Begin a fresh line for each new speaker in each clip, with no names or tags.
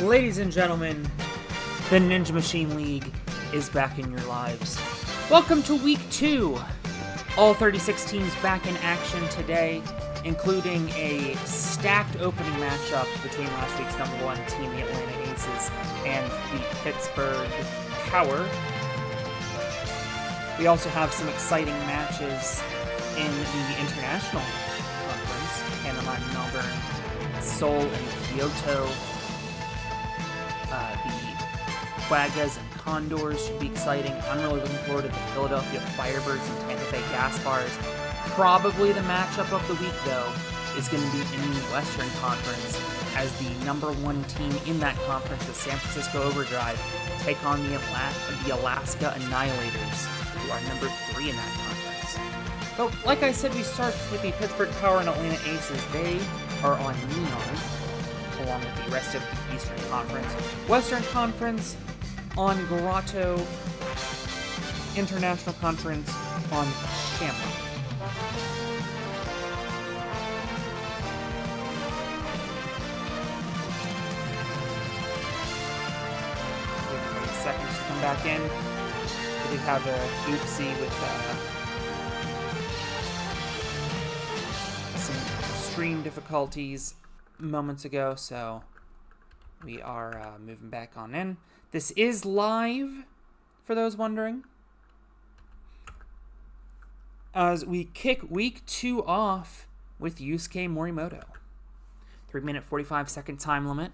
Ladies and gentlemen, the Ninja Machine League is back in your lives. Welcome to Week 2. All 36 teams back in action today, including a stacked opening matchup between last week's number 1 team, the Atlanta Aces, and the Pittsburgh Power. We also have some exciting matches in the International Conference. Panama, Melbourne, Seoul, and Kyoto. The Quaggas and Condors should be exciting. I'm really looking forward to the Philadelphia Firebirds and Tampa Bay Gas Bars. Probably the matchup of the week, though, is going to be in the Western Conference, as the number 1 team in that conference, the San Francisco Overdrive, take on the Alaska Annihilators, who are number 3 in that conference. But like I said, we start with the Pittsburgh Power and Atlanta Aces. They are on Neon, along with the rest of the Eastern Conference. Western Conference on Grotto. International Conference on Shamrock. Give it seconds to come back in. We did have a oopsie with some stream difficulties moments ago, so we are moving back on in. This is live, for those wondering, as we kick Week 2 off with Yusuke Morimoto. 3-minute 45-second time limit.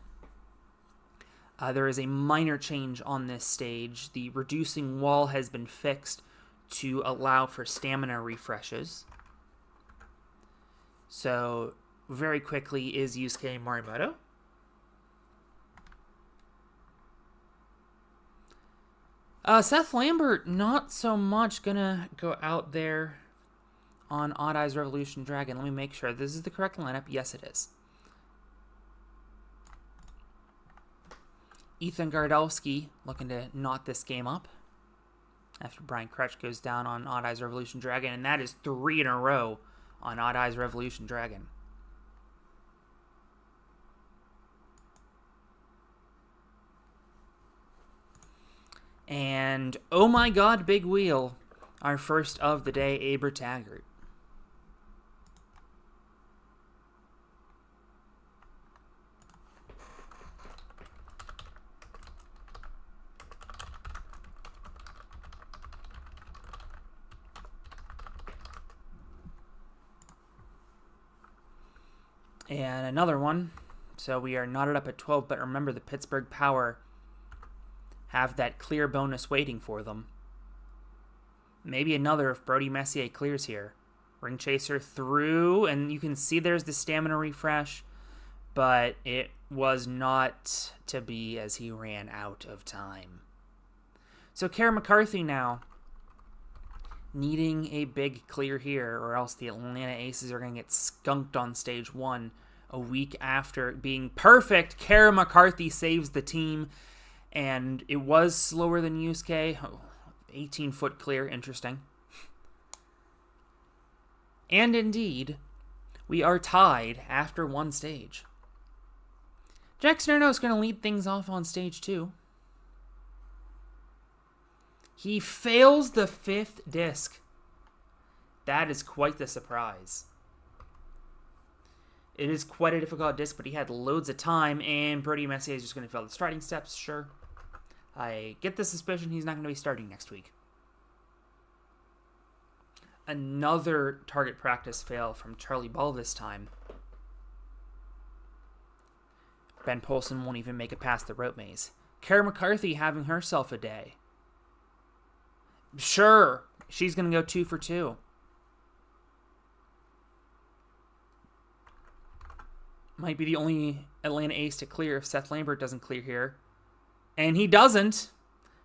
There is a minor change on this stage. The reducing wall has been fixed to allow for stamina refreshes. So very quickly is Yusuke Morimoto. Seth Lambert, not so much gonna go out there on Odd Eyes Revolution Dragon. Let me make sure this is the correct lineup. Yes, it is. Ethan Gardowski looking to knot this game up after Brian Kretsch goes down on Odd Eyes Revolution Dragon, and that is 3 in a row on Odd Eyes Revolution Dragon. And, oh my god, big wheel, our first of the day, Aber Taggart. And another one. So we are knotted up at 12, but remember the Pittsburgh Power have that clear bonus waiting for them. Maybe another if Brody Messier clears here. Ring Chaser through, and you can see there's the stamina refresh, but it was not to be as he ran out of time. So Kara McCarthy now needing a big clear here, or else the Atlanta Aces are going to get skunked on stage 1 a week after being perfect. Kara McCarthy saves the team. And it was slower than Yusuke. 18-foot clear. Interesting. And indeed, we are tied after 1 stage. Jackson Erno is going to lead things off on stage 2. He fails the 5th disc. That is quite the surprise. It is quite a difficult disc, but he had loads of time, and Brody Messier is just going to fail the striding steps, sure. I get the suspicion he's not going to be starting next week. Another target practice fail from Charlie Ball this time. Ben Polson won't even make it past the rope maze. Kara McCarthy having herself a day. Sure, she's going to go 2 for 2. Might be the only Atlanta Ace to clear if Seth Lambert doesn't clear here. And he doesn't,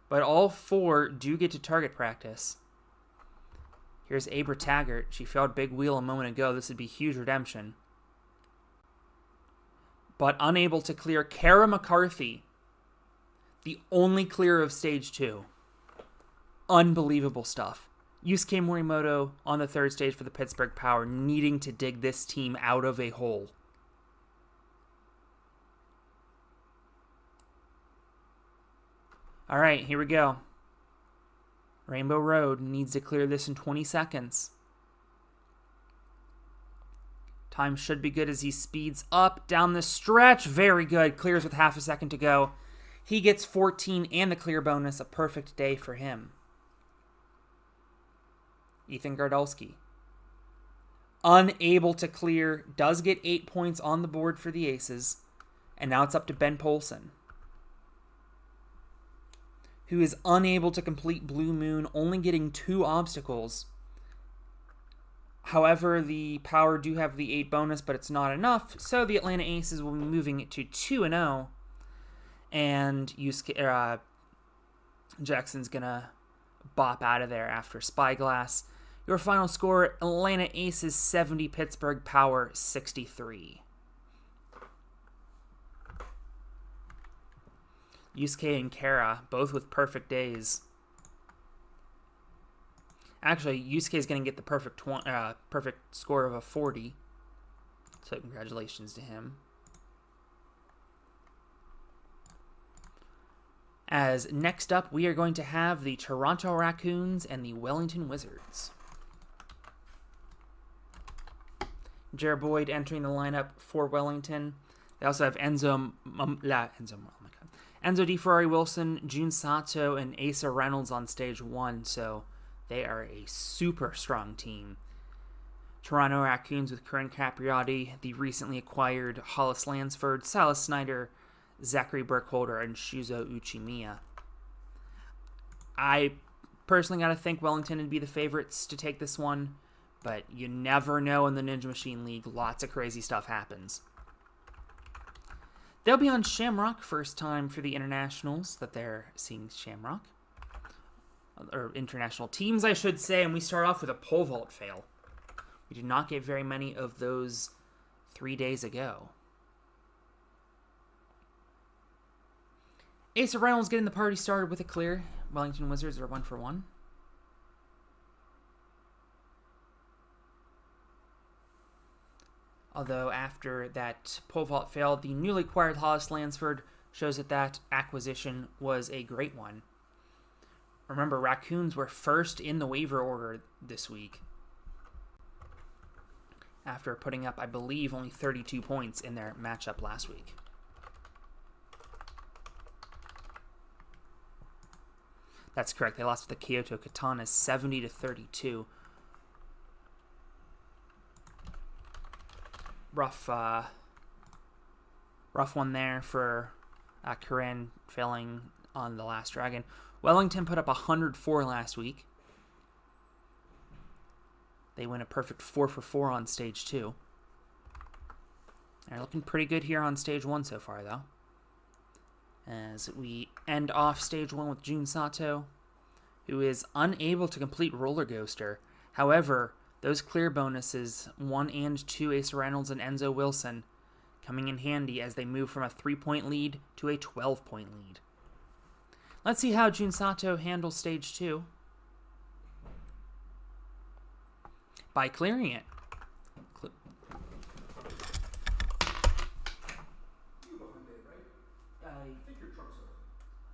but all 4 do get to target practice. Here's Aber Taggart. She failed big wheel a moment ago. This would be huge redemption. But unable to clear Kara McCarthy, the only clear of stage 2. Unbelievable stuff. Yusuke Morimoto on the 3rd stage for the Pittsburgh Power, needing to dig this team out of a hole. All right, here we go. Rainbow Road needs to clear this in 20 seconds. Time should be good as he speeds up down the stretch. Very good. Clears with half a second to go. He gets 14 and the clear bonus. A perfect day for him. Ethan Gardolski. Unable to clear. Does get 8 points on the board for the Aces. And now it's up to Ben Polson, who is unable to complete Blue Moon, only getting 2 obstacles. However, the Power do have the 8 bonus, but it's not enough, so the Atlanta Aces will be moving it to 2-0, and Yusuke, Jackson's going to bop out of there after Spyglass. Your final score, Atlanta Aces 70, Pittsburgh Power 63. Yusuke and Kara, both with perfect days. Actually, Yusuke is going to get the perfect score of a 40. So congratulations to him. As next up, we are going to have the Toronto Raccoons and the Wellington Wizards. Jared Boyd entering the lineup for Wellington. They also have Enzo DeFerrari Wilson, Jun Sato, and Asa Reynolds on stage 1, so they are a super strong team. Toronto Raccoons with Corinne Capriotti, the recently acquired Hollis Lansford, Silas Snyder, Zachary Burkholder, and Shuzo Uchimiya. I personally got to think Wellington would be the favorites to take this one, but you never know in the Ninja Machine League. Lots of crazy stuff happens. They'll be on Shamrock, first time for the internationals that they're seeing Shamrock. Or international teams, I should say, and we start off with a pole vault fail. We did not get very many of those 3 days ago. Asa Reynolds getting the party started with a clear. Wellington Wizards are 1 for 1. Although after that pole vault failed, the newly acquired Hollis Lansford shows that that acquisition was a great one. Remember, Raccoons were first in the waiver order this week, after putting up, I believe, only 32 points in their matchup last week. That's correct. They lost to the Kyoto Katanas 70-32. Rough one there for Corinne, failing on the last dragon. Wellington put up 104 last week. They win a perfect 4 for 4 on stage 2. They're looking pretty good here on stage 1 so far, though. As we end off stage 1 with Jun Sato, who is unable to complete Roller Coaster. However, those clear bonuses, 1 and 2 Asa Reynolds and Enzo Wilson, coming in handy as they move from a 3-point lead to a 12-point lead. Let's see how Jun Sato handles stage 2 by clearing it.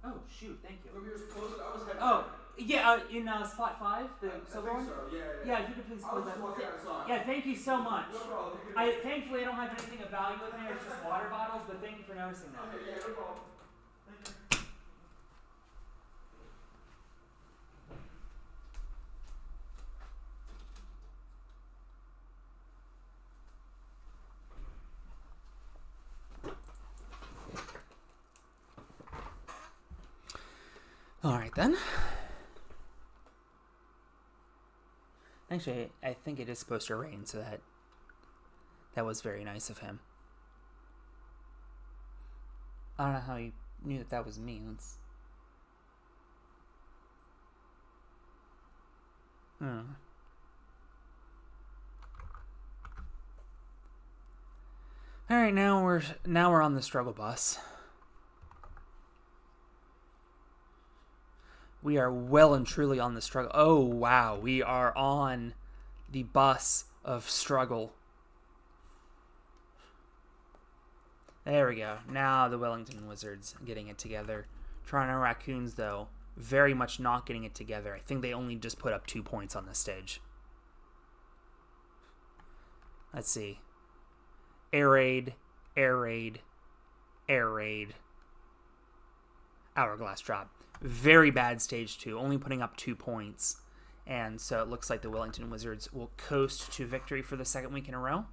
Oh, shoot, thank you. Oh, yeah, in spot 5, the silver one? Yeah, if you could please close that. Yeah, thank you so much. No problem. Thankfully, I don't have anything of value with me. It's just water bottles, but thank you for noticing that. Okay, yeah, no problem. Thank you. All right, then. Actually, I think it is supposed to rain, so that was very nice of him. I don't know how he knew that was me. Let's... All right, now we're on the struggle bus. We are well and truly on the struggle. Oh, wow. We are on the bus of struggle. There we go. Now the Wellington Wizards getting it together. Toronto Raccoons, though, very much not getting it together. I think they only just put up 2 points on this stage. Let's see. Air raid, air raid, air raid. Hourglass drop. Very bad stage 2, only putting up 2 points. And so it looks like the Wellington Wizards will coast to victory for the second week in a row.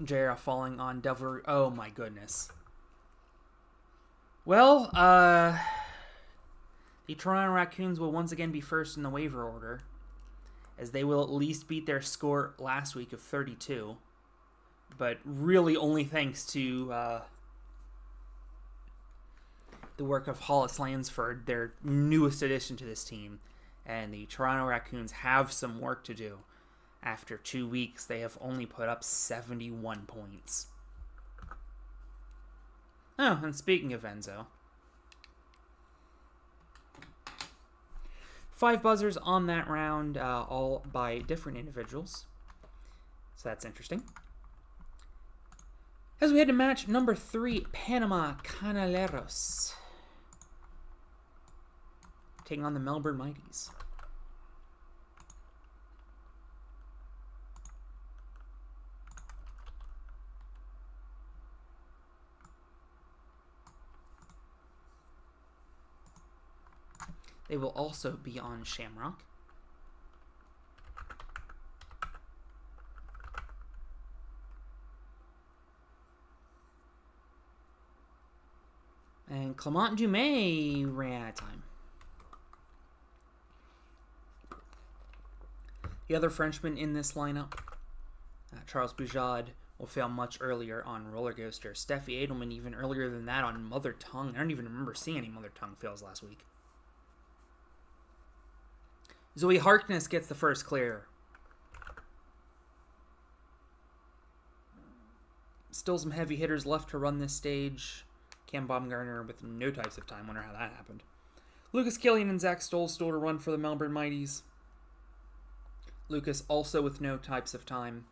JR falling on Devil. Oh my goodness. Well, the Toronto Raccoons will once again be first in the waiver order, as they will at least beat their score last week of 32. But really only thanks to the work of Hollis Lansford, their newest addition to this team. And the Toronto Raccoons have some work to do. After 2 weeks, they have only put up 71 points. Oh, and speaking of Enzo, 5 buzzers on that round, all by different individuals. So that's interesting. As we head to match number 3, Panama Canaleros taking on the Melbourne Mighties. They will also be on Shamrock. And Clement Dumais ran out of time. The other Frenchman in this lineup, Charles Boujade, will fail much earlier on Roller Coaster. Steffi Edelman even earlier than that on Mother Tongue. I don't even remember seeing any Mother Tongue fails last week. Zoe Harkness gets the first clear. Still some heavy hitters left to run this stage. Cam Baumgartner with no types of time. Wonder how that happened. Lucas Killian and Zach Stoll still to run for the Melbourne Mighties. Lucas also with no types of time.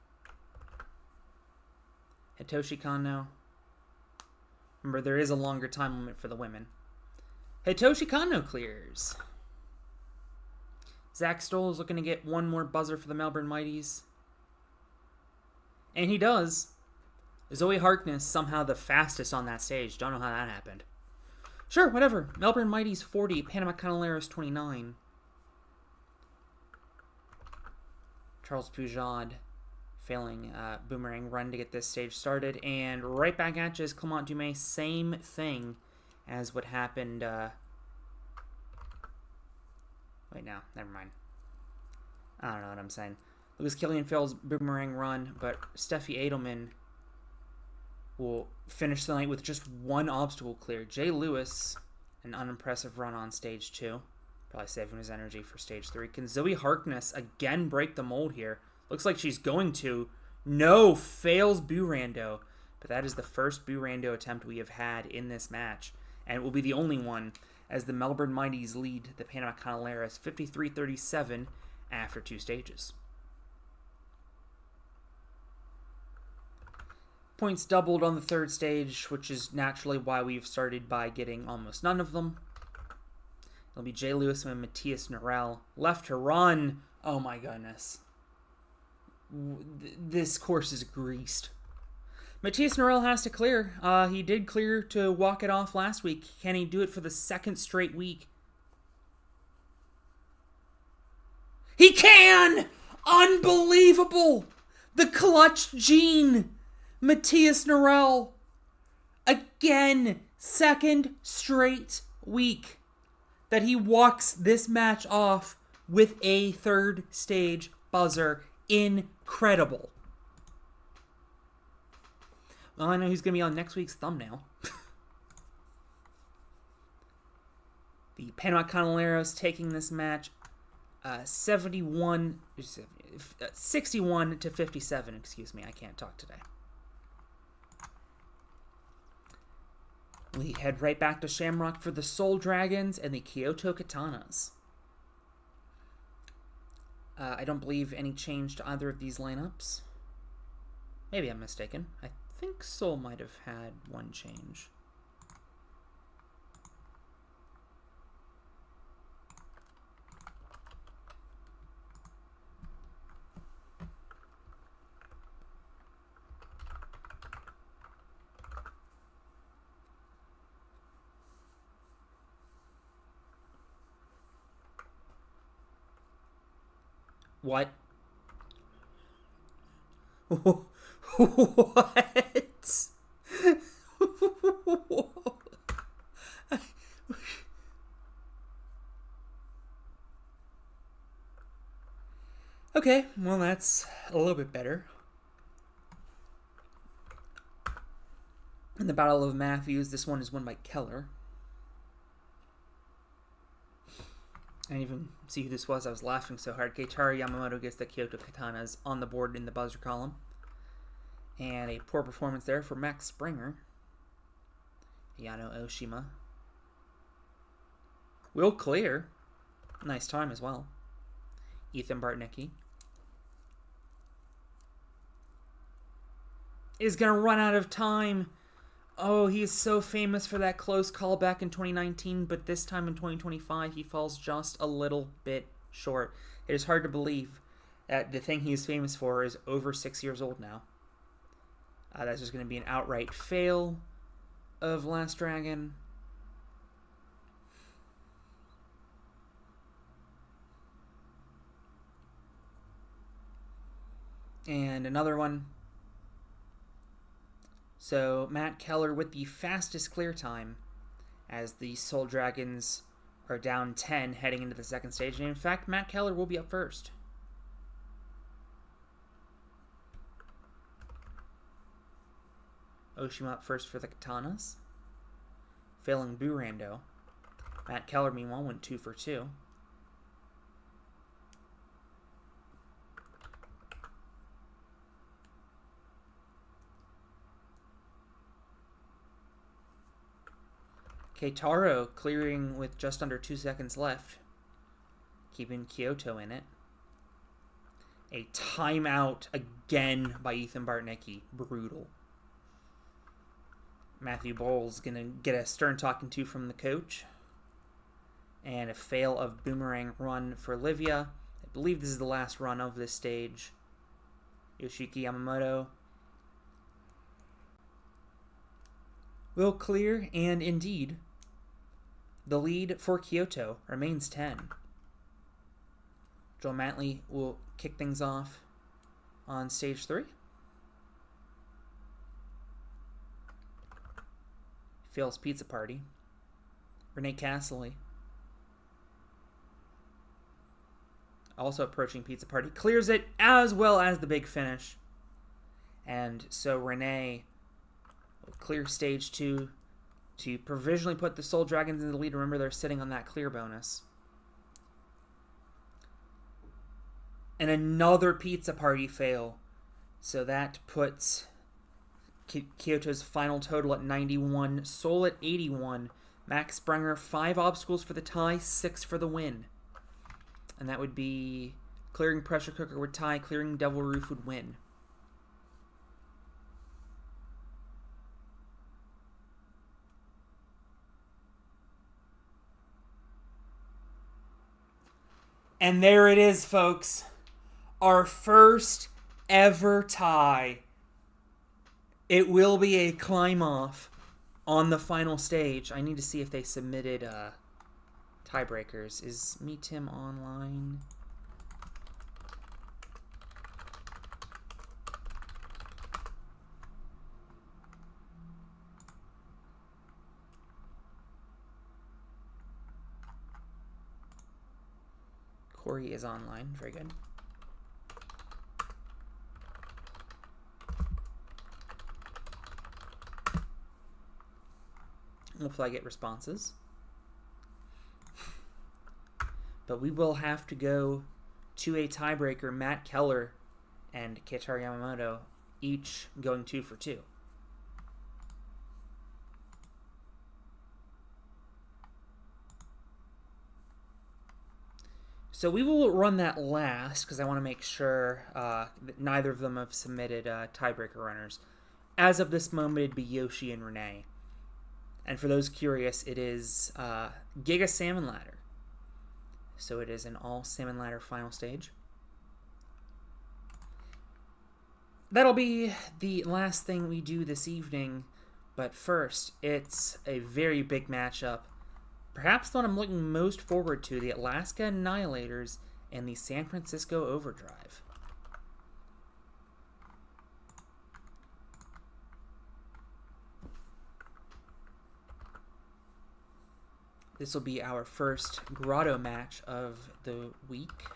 Hitoshi Kanno. Remember, there is a longer time limit for the women. Hitoshi Kanno clears. Zach Stoll is looking to get one more buzzer for the Melbourne Mighties. And he does. Zoe Harkness, somehow the fastest on that stage. Don't know how that happened. Sure, whatever. Melbourne Mighties 40, Panama Canaleros 29. Charles Pujade failing boomerang run to get this stage started. And right back at you is Clement Dumais. Same thing as what happened... Wait, no, never mind. I don't know what I'm saying. Lucas Killian fails boomerang run, but Steffi Edelman will finish the night with just one obstacle clear. Jay Lewis, an unimpressive run on stage 2. Probably saving his energy for stage 3. Can Zoe Harkness again break the mold here? Looks like she's going to. No, fails Burando. But that is the first Burando attempt we have had in this match. And it will be the only one, as the Melbourne Mighties lead the Panama Canaleros 53-37 after 2 stages. Points doubled on the 3rd stage, which is naturally why we've started by getting almost none of them. It'll be Jay Lewis and Matthias Norell. Left to run. Oh my goodness. This course is greased. Matthias Norell has to clear. He did clear to walk it off last week. Can he do it for the 2nd straight week? He can! Unbelievable! The clutch gene! Matthias Norell. Again, 2nd straight week that he walks this match off with a 3rd stage buzzer. Incredible. Well, I know who's going to be on next week's thumbnail. The Panama Canaleros taking this match 61 to 57. Excuse me, I can't talk today. We head right back to Shamrock for the Soul Dragons and the Kyoto Katanas. I don't believe any change to either of these lineups. Maybe I'm mistaken. I think Soul might have had one change. What? What? Okay, well that's a little bit better. In the Battle of Matthews, this one is won by Keller. I didn't even see who this was. I was laughing so hard. Keitaro Yamamoto gets the Kyoto Katanas on the board in the buzzer column. And a poor performance there for Max Springer. Yano Oshima. Will clear. Nice time as well. Ethan Bartnicki is going to run out of time. Oh, he is so famous for that close call back in 2019, but this time in 2025, he falls just a little bit short. It is hard to believe that the thing he is famous for is over 6 years old now. That's just going to be an outright fail of Last Dragon. And another one. So Matt Keller with the fastest clear time as the Soul Dragons are down 10 heading into the second stage. And in fact, Matt Keller will be up first. Oshima up first for the Katanas. Failing Burando. Matt Keller, meanwhile, went 2 for 2. Keitaro clearing with just under 2 seconds left, keeping Kyoto in it. A timeout again by Ethan Bartnicki. Brutal. Matthew Bowles going to get a stern talking to from the coach. And a fail of boomerang run for Livia. I believe this is the last run of this stage. Yusuke Yamamoto will clear, and indeed, the lead for Kyoto remains 10. Joel Matley will kick things off on stage 3. Fails Pizza Party. Renee Castley also approaching Pizza Party. Clears it as well as the big finish. And so Renee will clear stage 2 to provisionally put the Soul Dragons in the lead. Remember, they're sitting on that clear bonus. And another Pizza Party fail. So that puts Kyoto's final total at 91. Soul at 81. Max Springer, 5 obstacles for the tie, 6 for the win. And that would be clearing Pressure Cooker would tie, clearing Devil Roof would win. And there it is, folks. Our first ever tie. It will be a climb-off on the final stage. I need to see if they submitted tiebreakers. Is Meet Him online? Corey is online. Very good. Hopefully I get responses. But we will have to go to a tiebreaker. Matt Keller and Keitaro Yamamoto each going 2 for 2. So we will run that last because I want to make sure that neither of them have submitted tiebreaker runners. As of this moment, it'd be Yoshi and Renee. And for those curious, it is Giga Salmon Ladder. So it is an all Salmon Ladder final stage. That'll be the last thing we do this evening. But first, it's a very big matchup. Perhaps the one I'm looking most forward to, the Alaska Annihilators and the San Francisco Overdrive. This will be our first grotto match of the week.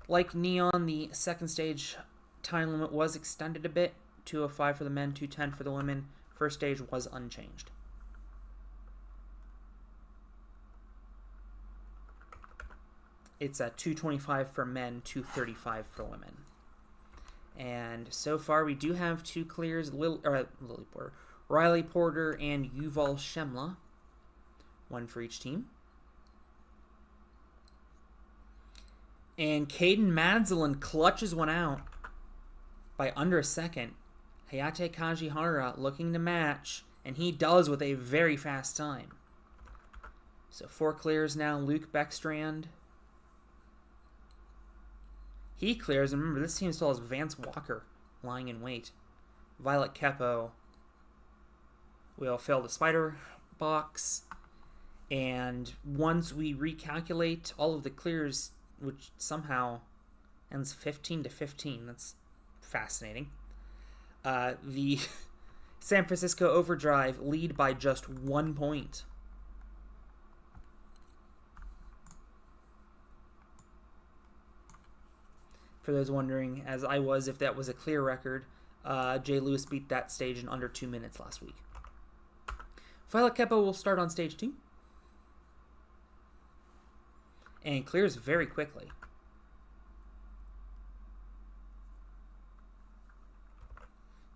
Like Neon, the second stage time limit was extended a bit. 2:05 for the men, 2:10 for the women. First stage was unchanged. It's at 2:25 for men, 2:35 for women. And so far we do have two clears, Riley Porter and Yuval Shemla. One for each team. And Caden Madzalin clutches one out by under a second. Hayate Kajihara looking to match, and he does with a very fast time. So 4 clears now. Luke Beckstrand. He clears, and remember, this team still has Vance Walker lying in wait. Violet Kepo will fill the spider box, and once we recalculate all of the clears, which somehow ends 15-15, that's fascinating. The San Francisco Overdrive lead by just 1 point. For those wondering, as I was, if that was a clear record, Jay Lewis beat that stage in under 2 minutes last week. Violet Kepo will start on stage 2. And clears very quickly.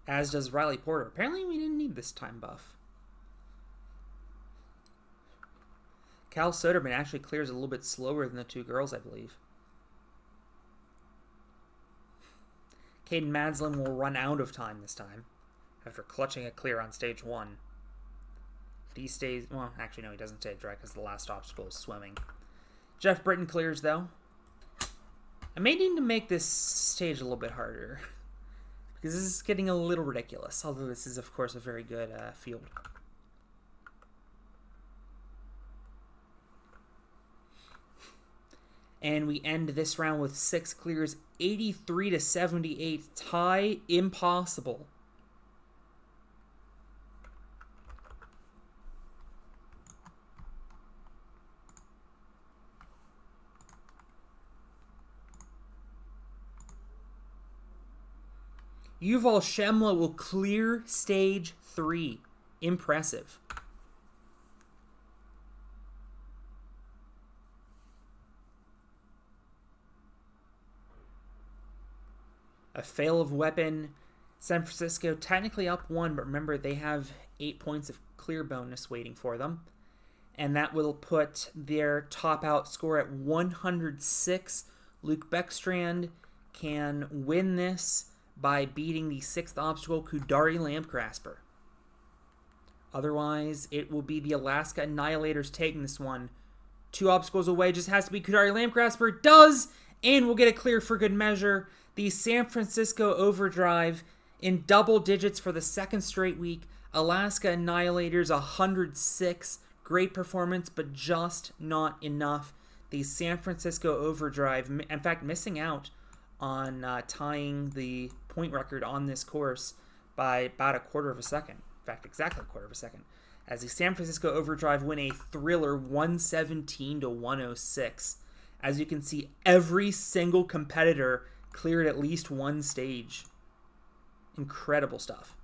As does Riley Porter. Apparently we didn't need this time buff. Cal Soderman actually clears a little bit slower than the two girls, I believe. Caden Madzalin will run out of time this time after clutching a clear on stage 1. He stays, well, actually no, he doesn't stay dry because the last obstacle is swimming. Jeff Britton clears though. I may need to make this stage a little bit harder because this is getting a little ridiculous, although this is of course a very good field. And we end this round with 6 clears, 83-78, tie impossible. Yuval Shemla will clear stage 3. Impressive. A fail of weapon. San Francisco technically up 1, but remember they have 8 points of clear bonus waiting for them. And that will put their top out score at 106. Luke Beckstrand can win this by beating the 6th obstacle, Kudari Lampgrasper. Otherwise, it will be the Alaska Annihilators taking this one. 2 obstacles away, just has to be Kudari Lampgrasper. Does! And we'll get a clear for good measure. The San Francisco Overdrive in double digits for the 2nd straight week. Alaska Annihilators 106. Great performance, but just not enough. The San Francisco Overdrive, in fact, missing out on tying the point record on this course by about a quarter of a second. In fact, exactly a quarter of a second. As the San Francisco Overdrive win a thriller 117-106. As you can see, every single competitor cleared at least one stage. Incredible stuff.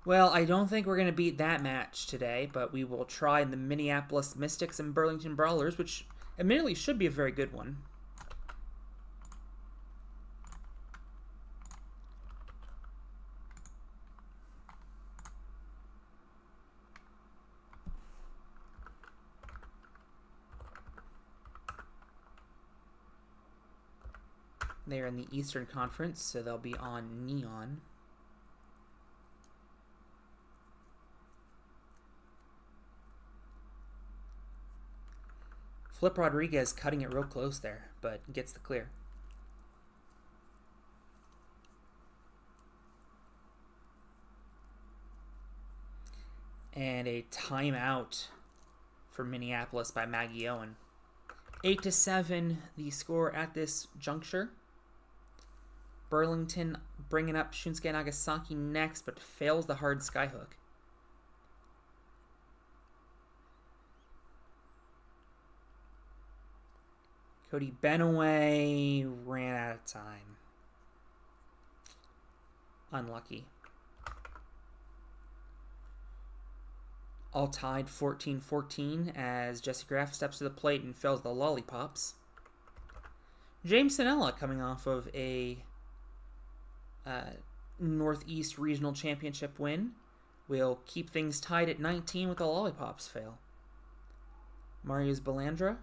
Well, I don't think we're going to beat that match today, but we will try in the Minneapolis Mystics and Burlington Brawlers, which admittedly should be a very good one. They're in the Eastern Conference, so they'll be on Neon. Flip Rodriguez cutting it real close there, but gets the clear. And a timeout for Minneapolis by Maggie Owen. 8-7 the score at this juncture. Burlington bringing up Shunsuke Nagasaki next, but fails the hard skyhook. Cody Benaway ran out of time. Unlucky. All tied 14-14 as Jesse Graff steps to the plate and fails the lollipops. James Sanella coming off of a Northeast Regional Championship win will keep things tied at 19 with the lollipops fail. Marius Belandra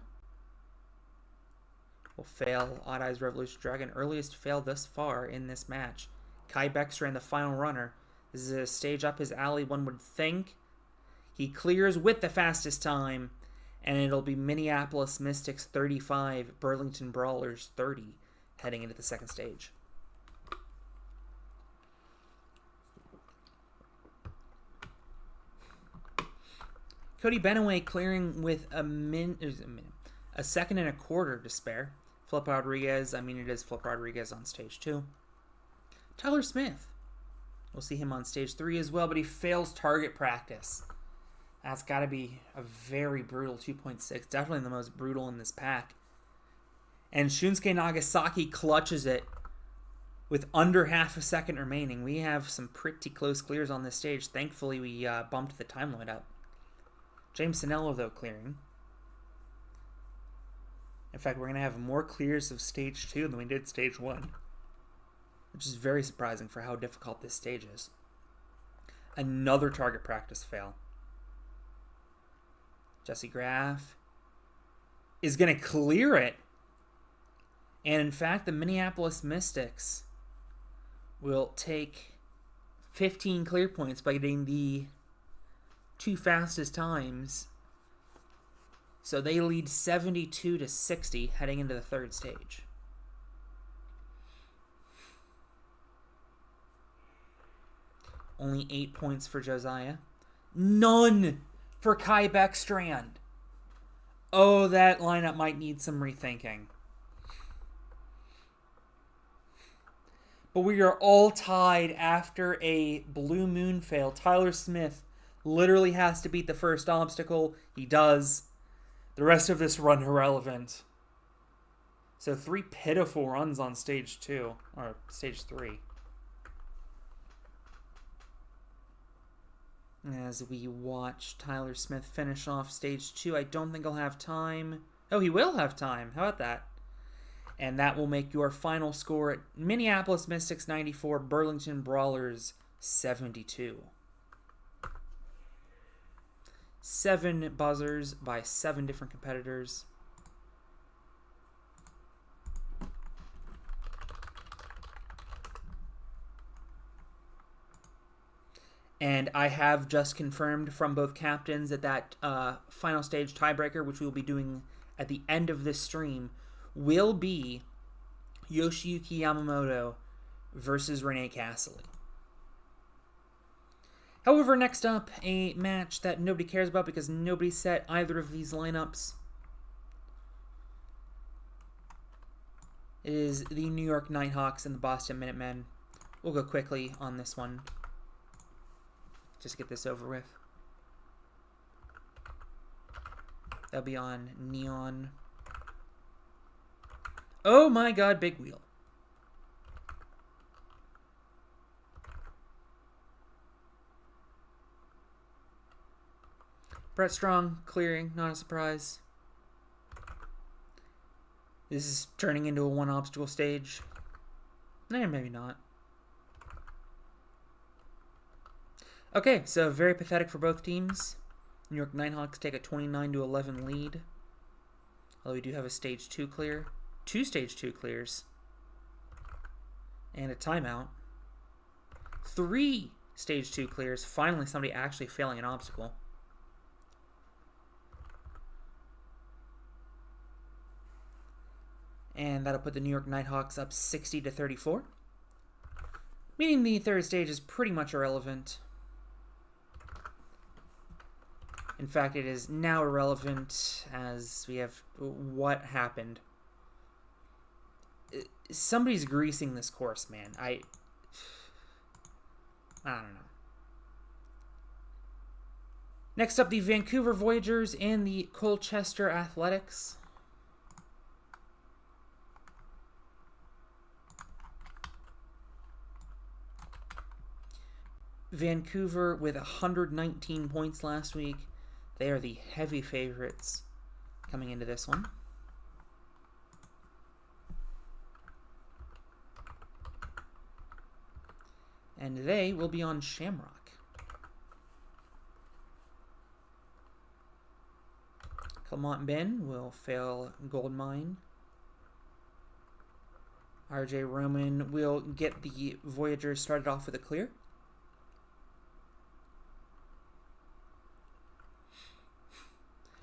will fail Odd Eyes Revolution Dragon. Earliest fail thus far in this match. Kai Beckstrom, the final runner. This is a stage up his alley, one would think. He clears with the fastest time, and it'll be Minneapolis Mystics 35, Burlington Brawlers 30, heading into the second stage. Cody Benaway clearing with a second and a quarter to spare. Flip Rodriguez, it is Flip Rodriguez on stage 2. Tyler Smith, we'll see him on stage 3 as well, but he fails target practice. That's got to be a very brutal 2.6. Definitely the most brutal in this pack. And Shunsuke Nagasaki clutches it with under half a second remaining. We have some pretty close clears on this stage. Thankfully, we bumped the time limit up. James Sanella, though, clearing. In fact, we're going to have more clears of stage 2 than we did stage 1. Which is very surprising for how difficult this stage is. Another target practice fail. Jesse Graff is going to clear it. And in fact, the Minneapolis Mystics will take 15 clear points by getting the 2 fastest times. So they lead 72-60 heading into the third stage. Only 8 points for Josiah. None for Kai Beckstrand. Oh, that lineup might need some rethinking. But we are all tied after a Blue Moon fail. Tyler Smith literally has to beat the first obstacle. He does. The rest of this run irrelevant. So 3 pitiful runs on stage 2, or stage 3. As we watch Tyler Smith finish off stage 2, I don't think he'll have time. Oh, he will have time. How about that? And that will make your final score at Minneapolis Mystics 94, Burlington Brawlers 72. 7 buzzers by 7 different competitors. And I have just confirmed from both captains that final stage tiebreaker, which we will be doing at the end of this stream, will be Yoshiyuki Yamamoto versus Renee Castle. However, next up, a match that nobody cares about because nobody set either of these lineups. It is the New York Nighthawks and the Boston Minutemen. We'll go quickly on this one. Just get this over with. That'll be on Neon. Oh my god, big wheel. Brett Strong clearing, not a surprise. This is turning into a 1 obstacle stage. Maybe not. Okay, so very pathetic for both teams. New York Nighthawks take a 29-11 lead. Although we do have a stage 2 clear. 2 stage 2 clears. And a timeout. 3 stage 2 clears. Finally, somebody actually failing an obstacle. And that'll put the New York Nighthawks up 60-34. Meaning the third stage is pretty much irrelevant. In fact, it is now irrelevant as we have what happened. Somebody's greasing this course, man. I don't know. Next up, the Vancouver Voyagers and the Colchester Athletics. Vancouver with 119 points last week. They are the heavy favorites coming into this one. And they will be on Shamrock. Clement Ben will fail Gold Mine. RJ Roman will get the Voyagers started off with a clear.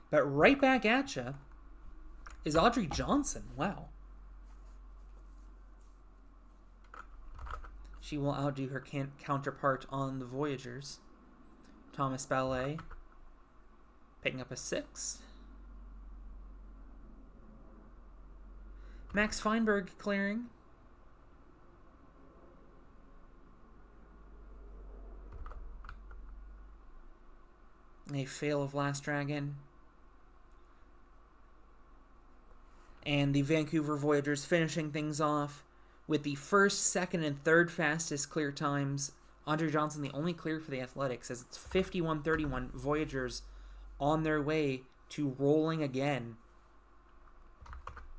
But right back at you is Audrey Johnson. Wow. She will outdo her counterpart on the Voyagers. Thomas Ballet picking up a 6. Max Feinberg clearing. A fail of Last Dragon. And the Vancouver Voyagers finishing things off with the first, second, and third fastest clear times. Andre Johnson, the only clear for the Athletics, as it's 51-31. Voyagers on their way to rolling again.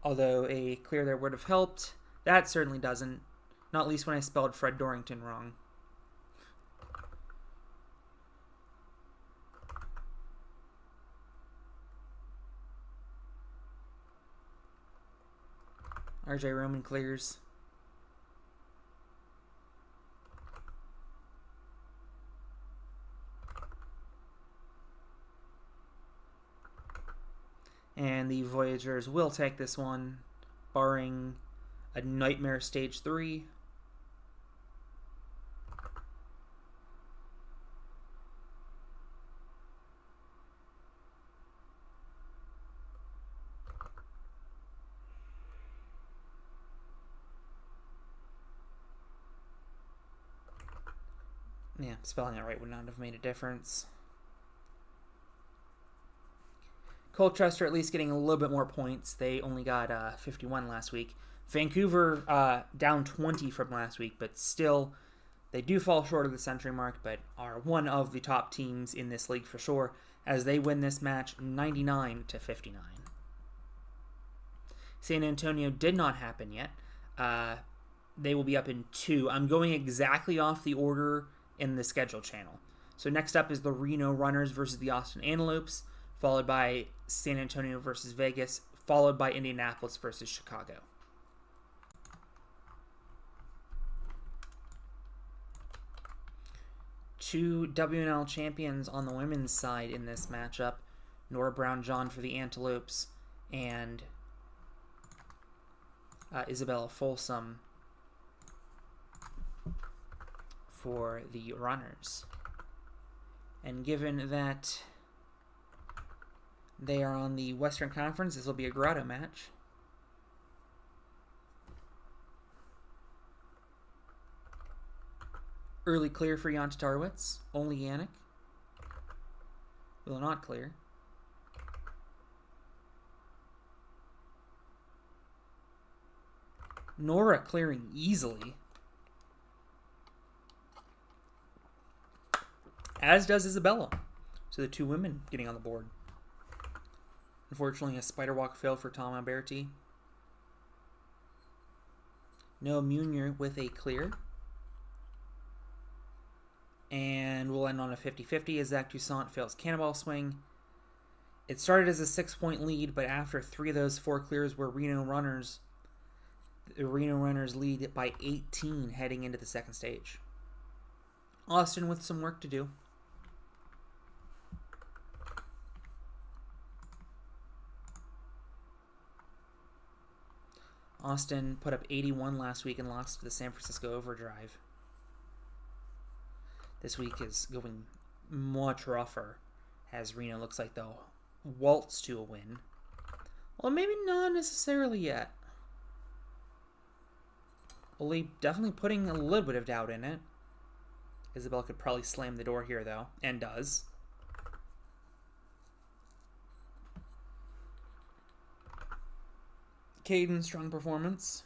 Although a clear there would have helped. That certainly doesn't. Not least when I spelled Fred Dorrington wrong. RJ Roman clears. And the Voyagers will take this one, barring a Nightmare Stage 3. Yeah, spelling it right would not have made a difference. Colchester at least getting a little bit more points. They only got 51 last week. Vancouver down 20 from last week, but still, they do fall short of the century mark, but are one of the top teams in this league for sure, as they win this match 99-59. San Antonio did not happen yet. They will be up in 2. I'm going exactly off the order in the schedule channel. So next up is the Reno Runners versus the Austin Antelopes, followed by San Antonio versus Vegas, followed by Indianapolis versus Chicago. Two WNL champions on the women's side in this matchup. Nora Brown-John for the Antelopes and Isabella Folsom for the Runners. And given that they are on the Western Conference, this will be a grotto match. Early clear for Jan Starwitz. Only Yannick will not clear. Nora clearing easily. As does Isabella. So the two women getting on the board. Unfortunately, a spider walk fail for Tom Alberti. Noah Munier with a clear. And we'll end on a 50-50 as Zach Toussaint fails cannonball swing. It started as a 6-point lead, but after 3 of those 4 clears were Reno Runners, the Reno runners lead by 18 heading into the second stage. Austin with some work to do. Austin put up 81 last week and lost to the San Francisco Overdrive. This week is going much rougher, as Reno looks like they'll waltz to a win. Well, maybe not necessarily yet. Only definitely putting a little bit of doubt in it. Isabel could probably slam the door here, though, and does. Caden, strong performance.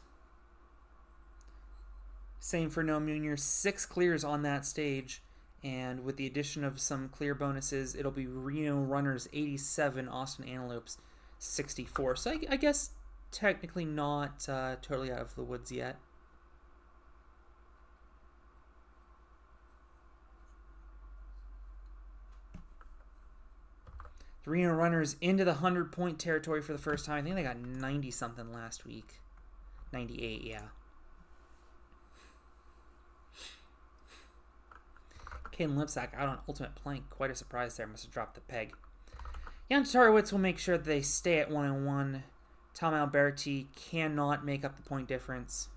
Same for Noam Jr. 6 clears on that stage. And with the addition of some clear bonuses, it'll be Reno Runners 87, Austin Antelopes 64. So I guess technically not totally out of the woods yet. The Reno Runners into the 100-point territory for the first time. I think they got 90-something last week. 98, yeah. Caden Lipsack out on ultimate plank. Quite a surprise there. Must have dropped the peg. Jan Tatarowicz will make sure that they stay at 1-1. Tom Alberti cannot make up the point difference.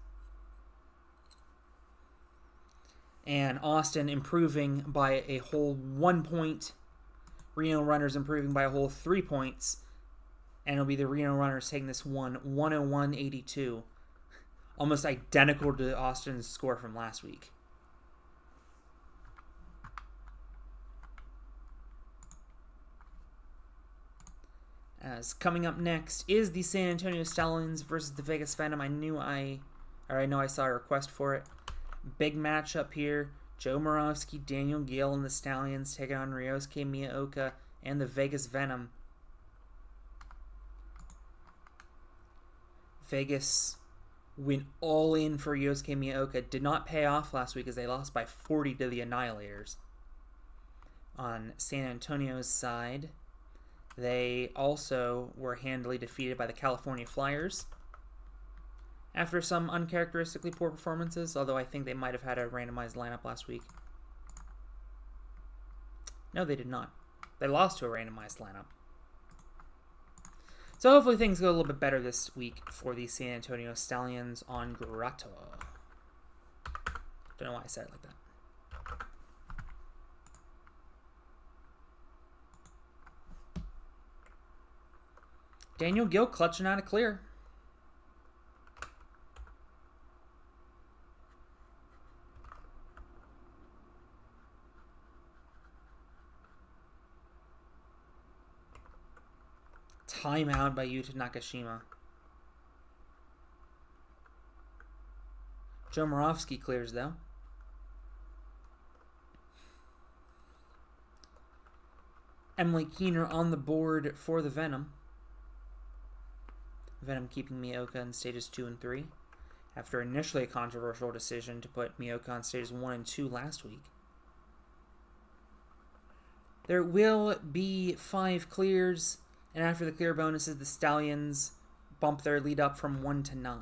And Austin improving by a whole 1 point. Reno Runners improving by a whole 3 points. And it'll be the Reno Runners taking this one 101-82. Almost identical to Austin's score from last week. As coming up next is the San Antonio Stallions versus the Vegas Venom. I know I saw a request for it. Big matchup here. Joe Moravsky, Daniel Gill, and the Stallions taking on Ryosuke Miyaoka and the Vegas Venom. Vegas went all in for Ryosuke Miyaoka. Did not pay off last week as they lost by 40 to the Annihilators. On San Antonio's side, they also were handily defeated by the California Flyers after some uncharacteristically poor performances, although I think they might have had a randomized lineup last week. No, they did not. They lost to a randomized lineup. So hopefully things go a little bit better this week for the San Antonio Stallions on Grotto. Don't know why I said it like that. Daniel Gill clutching out a clear. Timeout by Yuta Nakashima. Joe Moravsky clears, though. Emily Keener on the board for the Venom. Venom keeping Miyaoka in stages 2 and 3 after initially a controversial decision to put Miyaoka on stages 1 and 2 last week. There will be 5 clears, and after the clear bonuses, the Stallions bump their lead up from 1 to 9.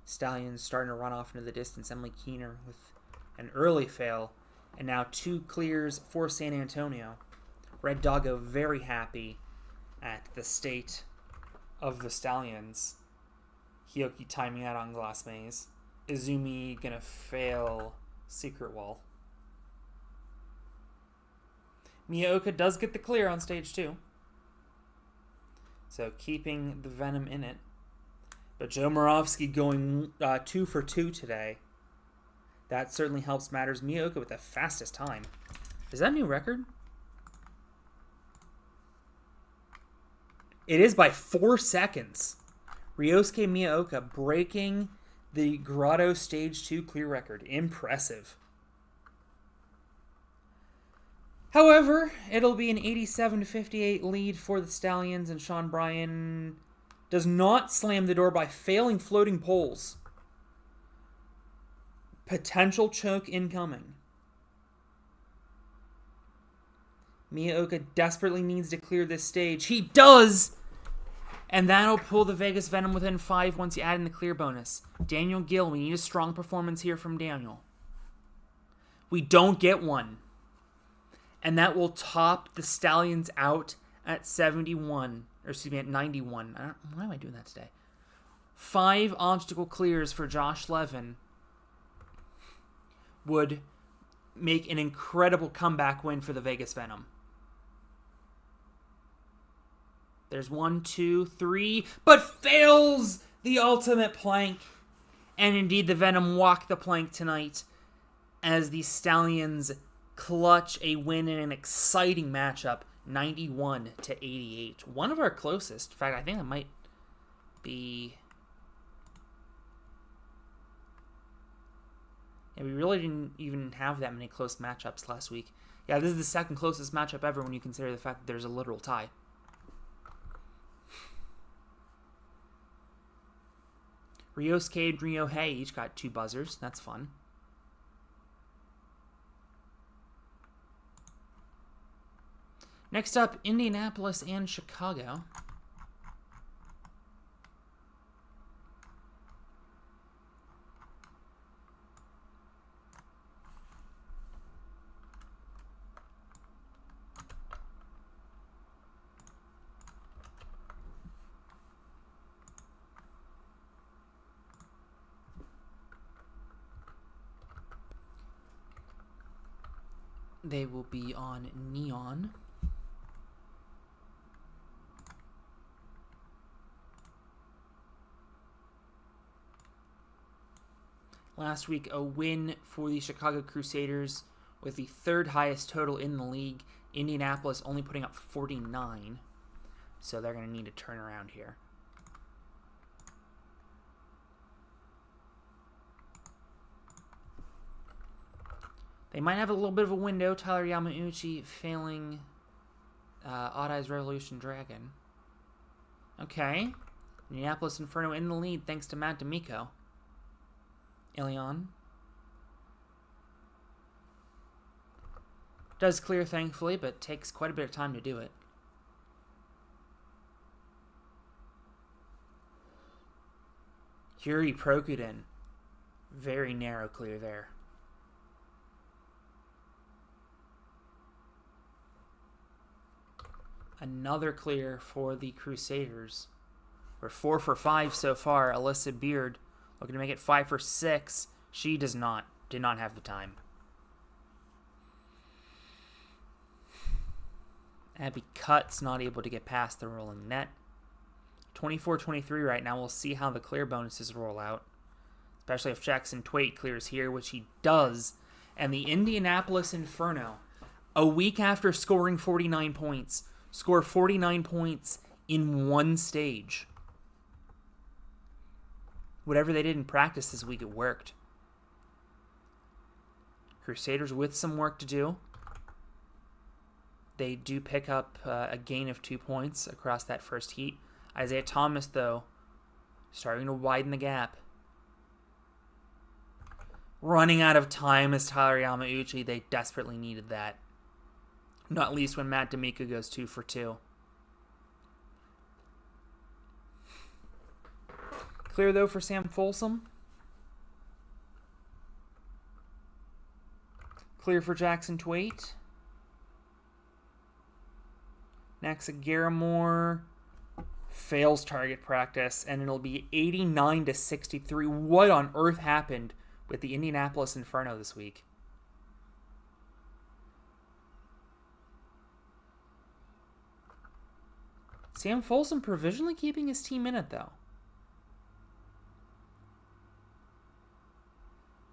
Stallions starting to run off into the distance. Emily Keener with an early fail, and now 2 clears for San Antonio. Red Doggo very happy at the state of the Stallions. Hioki timing out on Glass Maze. Izumi gonna fail Secret Wall. Miyaoka does get the clear on stage 2. So keeping the Venom in it. But Joe Moravsky going 2 for 2 today. That certainly helps matters. Miyaoka with the fastest time. Is that a new record? It is by 4 seconds. Ryosuke Miyaoka breaking the Grotto Stage 2 clear record. Impressive. However, it'll be an 87-58 lead for the Stallions, and Sean Bryan does not slam the door by failing floating poles. Potential choke incoming. Miyaoka desperately needs to clear this stage. He does! And that'll pull the Vegas Venom within 5 once you add in the clear bonus. Daniel Gill, we need a strong performance here from Daniel. We don't get one. And that will top the Stallions out at 71. Or excuse me, at 91. Why am I doing that today? 5 obstacle clears for Josh Levin would make an incredible comeback win for the Vegas Venom. There's 1, 2, 3, but fails the ultimate plank. And indeed, the Venom walk the plank tonight as the Stallions clutch a win in an exciting matchup, 91-88. One of our closest. In fact, I think that might be... Yeah, we really didn't even have that many close matchups last week. Yeah, this is the second closest matchup ever when you consider the fact that there's a literal tie. Ryosuke and Ryohei each got 2 buzzers. That's fun. Next up, Indianapolis and Chicago. They will be on Neon. Last week, a win for the Chicago Crusaders with the 3rd highest total in the league. Indianapolis only putting up 49. So they're going to need a turnaround here. They might have a little bit of a window. Tyler Yamauchi failing Odd Eyes Revolution Dragon. Okay. Indianapolis Inferno in the lead thanks to Matt D'Amico. Ilion. Does clear, thankfully, but takes quite a bit of time to do it. Yuri Prokudin. Very narrow clear there. Another clear for the Crusaders. We're 4 for 5 so far. Alyssa Beard looking to make it 5 for 6. She did not have the time. Abby Cut's not able to get past the rolling net. 24-23 right now. We'll see how the clear bonuses roll out. Especially if Jackson Twait clears here, which he does. And the Indianapolis Inferno, a week after scoring 49 points, score 49 points in one stage. Whatever they did in practice this week, it worked. Crusaders with some work to do. They do pick up a gain of 2 points across that first heat. Isaiah Thomas, though, starting to widen the gap. Running out of time as Tyler Yamauchi. They desperately needed that. Not least when Matt D'Amico goes 2 for 2. Clear, though, for Sam Folsom. Clear for Jackson Twait. Naxa Garamore fails target practice, and it'll be 89-63. What on earth happened with the Indianapolis Inferno this week? Sam Folsom provisionally keeping his team in it, though.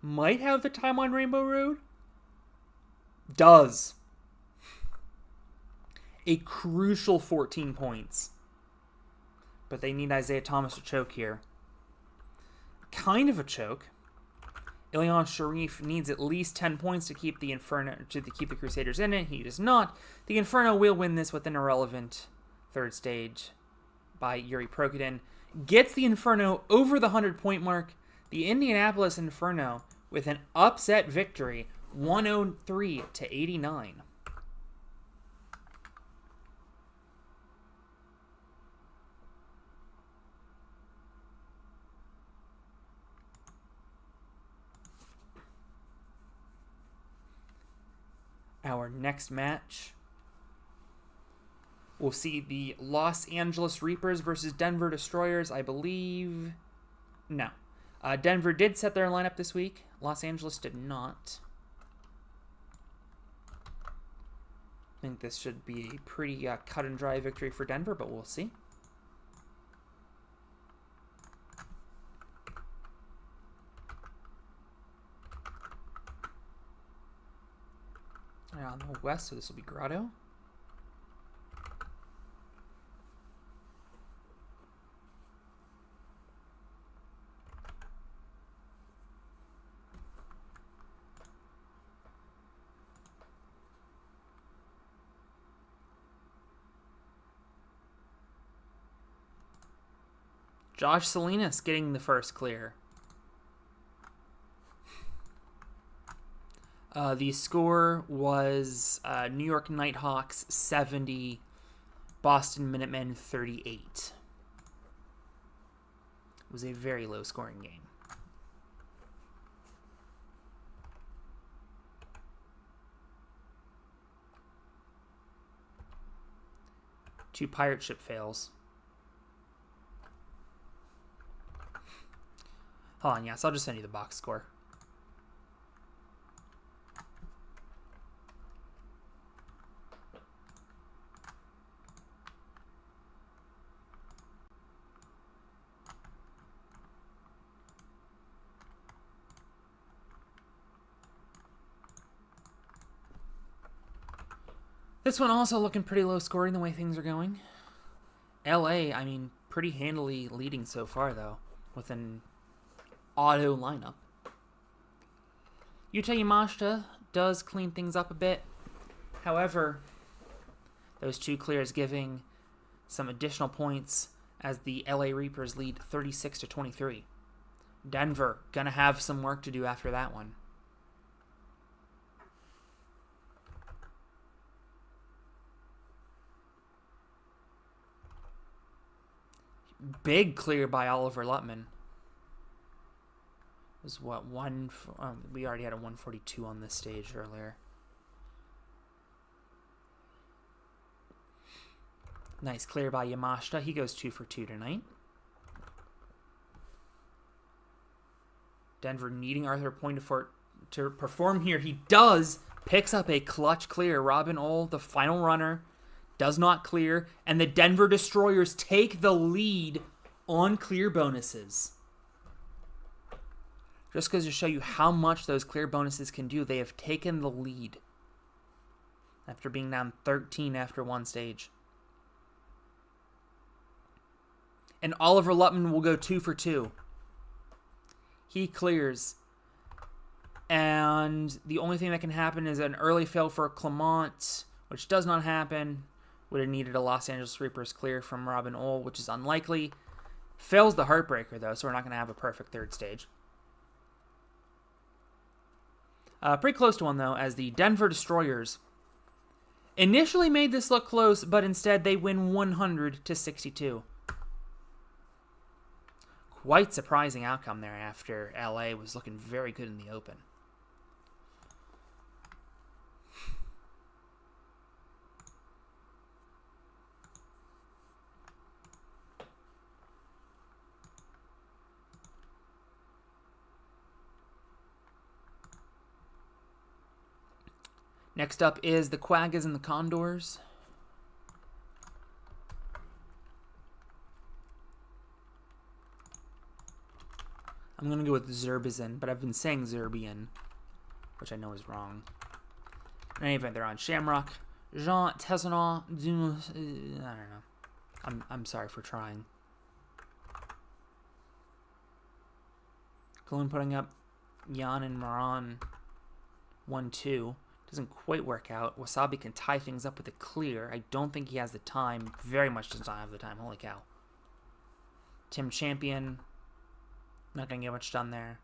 Might have the time on Rainbow Road. Does. A crucial 14 points. But they need Isaiah Thomas to choke here. Kind of a choke. Ilyan Sharif needs at least 10 points to keep the Inferno, to keep the Crusaders in it. He does not. The Inferno will win this with an irrelevant third stage by Yuri Prokudin. Gets the Inferno over the 100-point mark. The Indianapolis Inferno with an upset victory, 103-89. Our next match, we'll see the Los Angeles Reapers versus Denver Destroyers, I believe. No. Denver did set their lineup this week. Los Angeles did not. I think this should be a pretty cut and dry victory for Denver, but we'll see. On the west, so this will be Grotto. Josh Salinas getting the first clear. The score was New York Nighthawks 70, Boston Minutemen 38. It was a very low-scoring game. Two pirate ship fails. Hold on, yes, I'll just send you the box score. This one also looking pretty low scoring the way things are going. LA, I mean, pretty handily leading so far, though, with an auto lineup. Yuta Yamashita does clean things up a bit. However, those two clears giving some additional points as the LA Reapers lead 36-23. Denver gonna have some work to do after that one. Big clear by Oliver Luttman. It was what, we already had a 142 on this stage earlier. Nice clear by Yamashita. He goes 2 for 2 tonight. Denver needing Arthur Point to perform here. He does. Picks up a clutch clear. Robin Ohl, the final runner, does not clear, and the Denver Destroyers take the lead on clear bonuses. Just goes to show you how much those clear bonuses can do. They have taken the lead after being down 13 after one stage. And Oliver Luttman will go 2 for 2. He clears. And the only thing that can happen is an early fail for Clement, which does not happen. Would have needed a Los Angeles Reapers clear from Robin Ohl, which is unlikely. Fails the Heartbreaker, though, so we're not going to have a perfect third stage. Pretty close to one, though, as the Denver Destroyers initially made this look close, but instead they win 100-62. Quite surprising outcome there after LA was looking very good in the open. Next up is the Quaggas and the Condors. I'm going to go with Zerbizan, but I've been saying Zerbian, which I know is wrong. In any event, they're on Shamrock. Jean Tessenot, I don't know. I'm sorry for trying. Cologne putting up Jan and Moran 1-2. Doesn't quite work out. Wasabi can tie things up with a clear. I don't think he has the time. Very much does not have the time. Holy cow. Tim Champion. Not going to get much done there.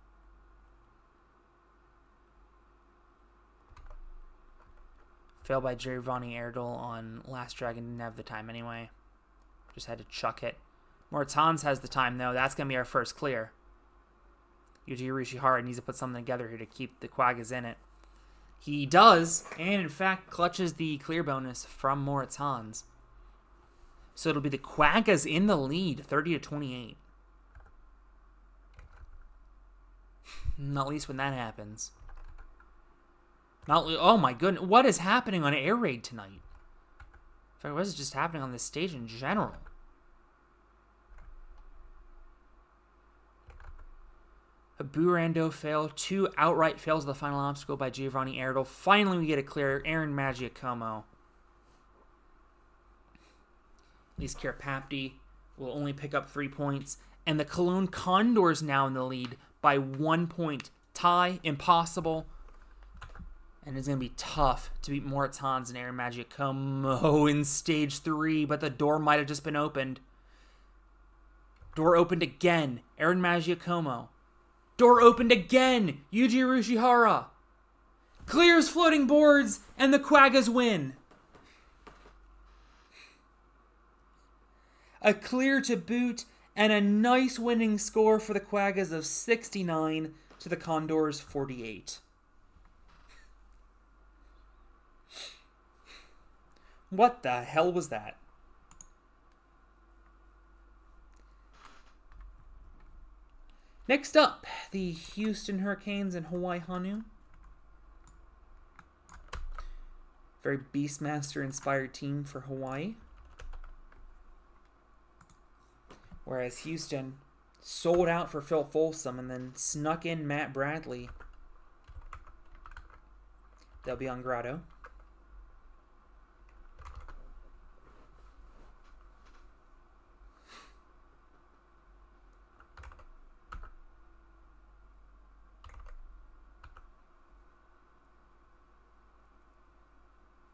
Failed by Giovanni Erdl on Last Dragon. Didn't have the time anyway. Just had to chuck it. Moritans has the time, though. That's going to be our first clear. Yuji Urishihara needs to put something together here to keep the Quaggas in it. He does, and in fact clutches the clear bonus from Moritans. So it'll be the Quaggas in the lead, 30-28. Not least when that happens. Oh my goodness, what is happening on Air Raid tonight? In fact, what is just happening on this stage in general? A Burando fail, 2 outright fails of the final obstacle by Giovanni Erdl. Finally, we get a clear. Aaron Magiacomo. At least Kirpapti will only pick up 3 points. And the Cologne Condors now in the lead by 1 point. Tie, impossible. And it's going to be tough to beat Moritans and Aaron Magiacomo in stage 3. But the door might have just been opened. Door opened again. Aaron Magiacomo. Door opened again. Yuji Urishihara. Clears floating boards, and the Quaggas win. A clear to boot, and a nice winning score for the Quaggas of 69 to the Condors 48. What the hell was that? Next up, the Houston Hurricanes and Hawaii Honu. Very Beastmaster-inspired team for Hawaii. Whereas Houston sold out for Phil Folsom and then snuck in Matt Bradley. They'll be on Grotto.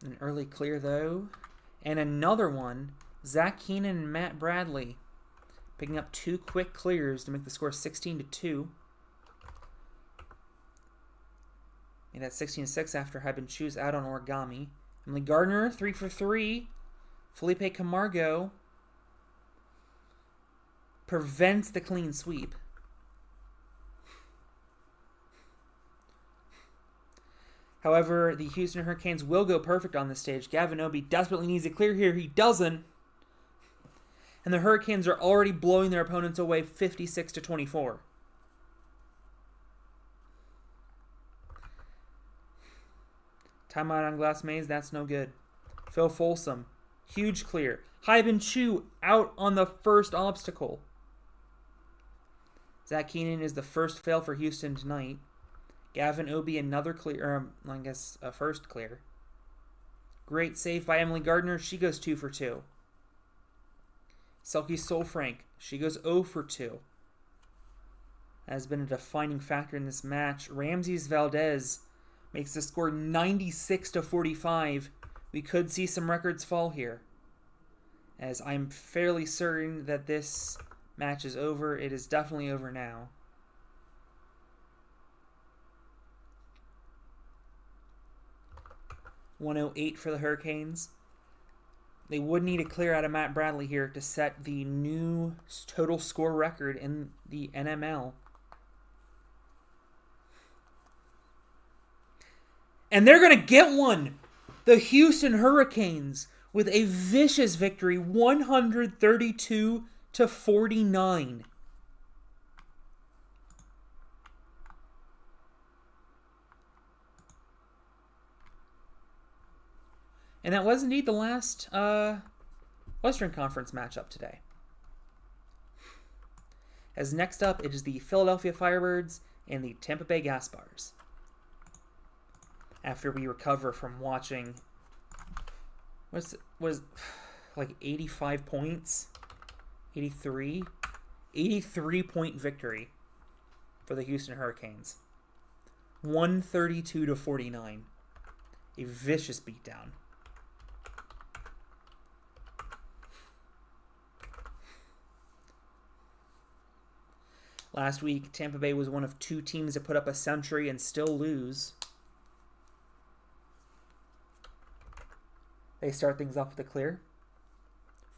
An early clear, though. And another one. Zach Keenan and Matt Bradley picking up 2 quick clears to make the score 16-2. And that's 16-6 after Haben Chu's out on origami. Emily Gardner, 3 for 3. Felipe Camargo prevents the clean sweep. However, the Houston Hurricanes will go perfect on this stage. Gavin Obi desperately needs a clear here. He doesn't. And the Hurricanes are already blowing their opponents away 56-24. Timeout on glass maze. That's no good. Phil Folsom. Huge clear. Hyben Chu out on the first obstacle. Zach Keenan is the first fail for Houston tonight. Gavin Obi, another clear, I guess a first clear. Great save by Emily Gardner. She goes 2 for 2. Selkie Solfrank, she goes 0 for 2. Has been a defining factor in this match. Ramses Valdez makes the score 96-45. We could see some records fall here, as I'm fairly certain that this match is over. It is definitely over now. .108 for the Hurricanes. They would need a clear out of Matt Bradley here to set the new total score record in the NML. And they're going to get one. The Houston Hurricanes with a vicious victory, 132-49. And that was indeed the last Western Conference matchup today. As next up, it is the Philadelphia Firebirds and the Tampa Bay Gaspars. After we recover from watching, was like 85 points, 83 point victory for the Houston Hurricanes, 132-49, a vicious beatdown. Last week, Tampa Bay was one of 2 teams to put up a century and still lose. They start things off with a clear.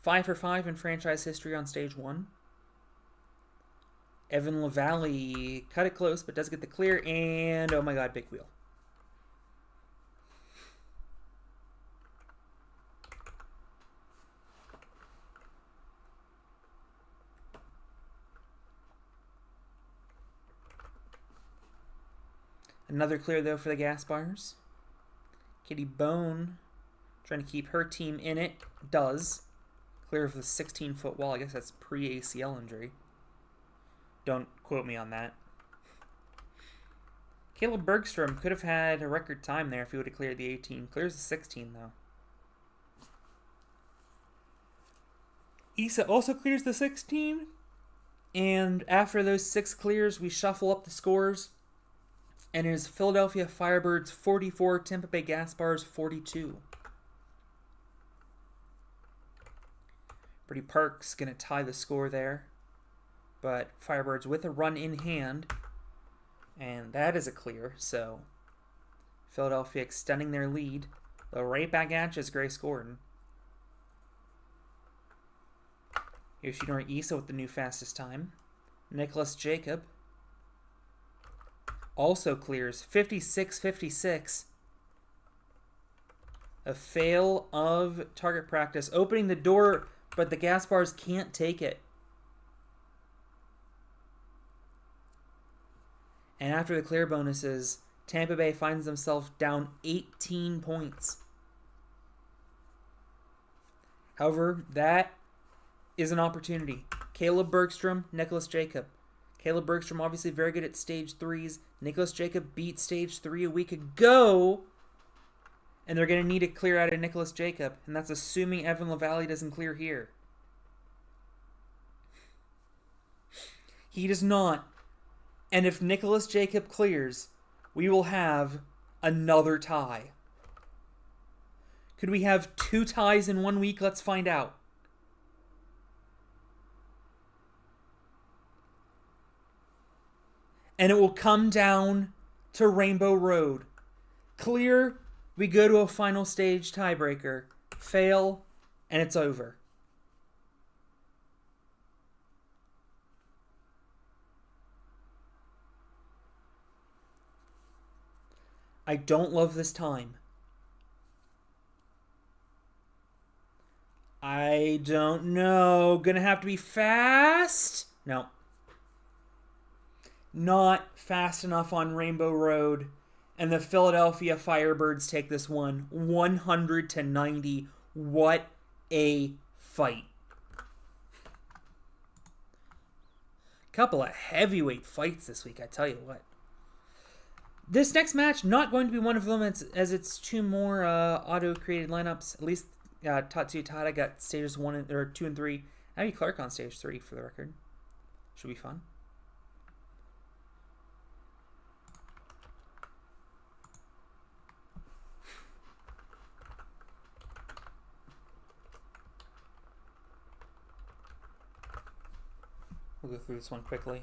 5 for 5 in franchise history on stage 1. Evan LaValle cut it close, but does get the clear, and oh my god, big wheel. Another clear, though, for the gas bars. Kitty Bone trying to keep her team in it. Does. Clear of the 16-foot wall. I guess that's pre-ACL injury. Don't quote me on that. Caleb Bergstrom could have had a record time there if he would have cleared the 18. Clears the 16, though. Issa also clears the 16. And after those 6 clears, we shuffle up the scores. And it is Philadelphia Firebirds 44, Tampa Bay Gaspars 42. Brady Park's going to tie the score there. But Firebirds with a run in hand. And that is a clear. So Philadelphia extending their lead. Though right back at you is Grace Gordon. Yoshinori Issa with the new fastest time. Nicholas Jacob also clears 56-56. A fail of target practice. Opening the door, but the Gaspars can't take it. And after the clear bonuses, Tampa Bay finds themselves down 18 points. However, that is an opportunity. Caleb Bergstrom, Nicholas Jacob. Caleb Bergstrom obviously very good at stage 3s. Nicholas Jacob beat stage 3 a week ago. And they're going to need to clear out of Nicholas Jacob. And that's assuming Evan LaValle doesn't clear here. He does not. And if Nicholas Jacob clears, we will have another tie. Could we have 2 ties in 1 week? Let's find out. And it will come down to Rainbow Road. Clear, we go to a final stage tiebreaker. Fail, and it's over. I don't love this time. I don't know. Gonna have to be fast? No. Not fast enough on Rainbow Road. And the Philadelphia Firebirds take this one 100-90. What a fight. Couple of heavyweight fights this week, I tell you what. This next match, not going to be one of them as it's 2 more auto-created lineups. At least Tatsuya Tada got stages 2 and 3. Abby Clark on stage 3 for the record. Should be fun. We'll go through this one quickly.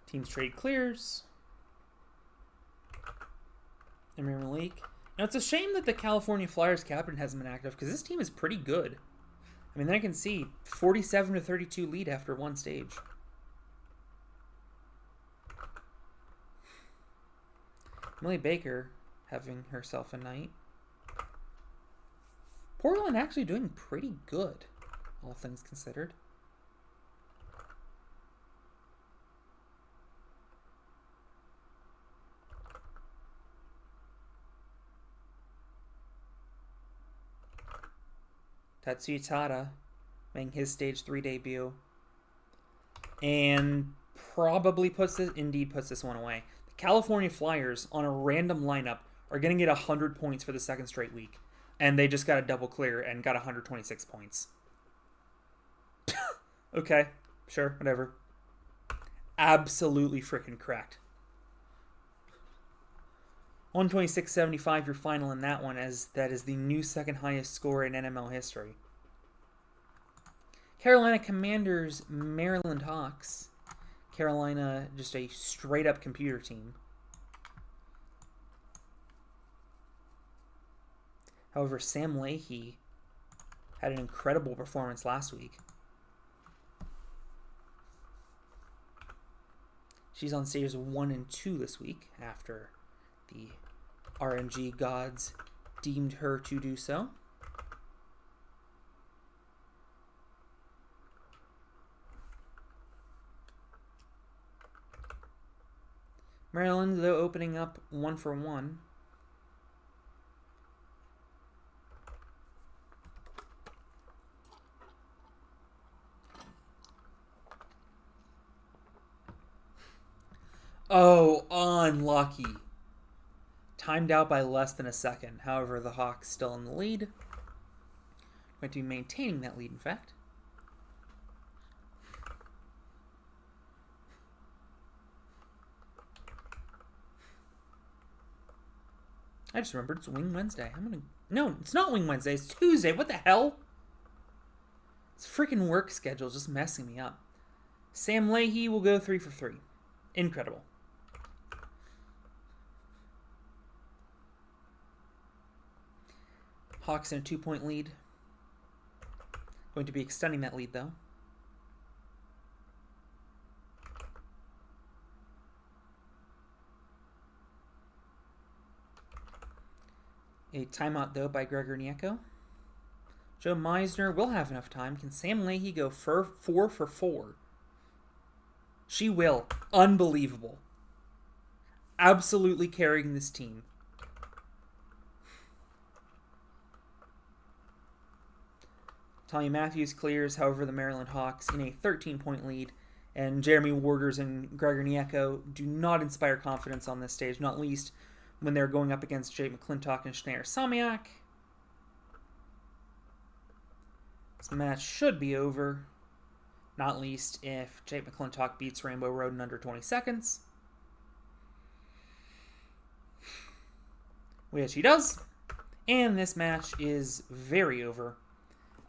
Teams trade clears. Amir Malik. Now, it's a shame that the California Flyers captain hasn't been active because this team is pretty good. I mean, I can see 47-32 lead after 1 stage. Millie Baker having herself a night. Portland actually doing pretty good, all things considered. Tatsuya Tada making his stage 3 debut. And probably puts this one away. The California Flyers on a random lineup are going to get 100 points for the 2nd straight week. And they just got a double clear and got 126 points. Okay, sure, whatever. Absolutely freaking cracked. 126.75 your final in that one, as that is the new 2nd highest score in NML history. Carolina Commanders, Maryland Hawks. Carolina, just a straight-up computer team. However, Sam Leahy had an incredible performance last week. She's on stages 1 and 2 this week after the RNG gods deemed her to do so. Maryland, though, opening up 1-for-1. Oh, unlucky. Timed out by less than a second. However, the Hawks still in the lead. Going to be maintaining that lead, in fact. I just remembered it's Wing Wednesday. No, it's not Wing Wednesday. It's Tuesday. What the hell? This freaking work schedule is just messing me up. Sam Leahy will go 3 for 3. Incredible. Hawks in a 2-point lead. Going to be extending that lead, though. A timeout, though, by Gregor Nieko. Joe Meisner will have enough time. Can Sam Leahy go 4 for 4? She will. Unbelievable. Absolutely carrying this team. Talia Matthews clears, however, the Maryland Hawks in a 13-point lead. And Jeremy Warders and Gregor Nieko do not inspire confidence on this stage, not least when they're going up against Jake McClintock and Schneider Samiak. This match should be over, not least if Jake McClintock beats Rainbow Road in under 20 seconds. Which he does. And this match is very over.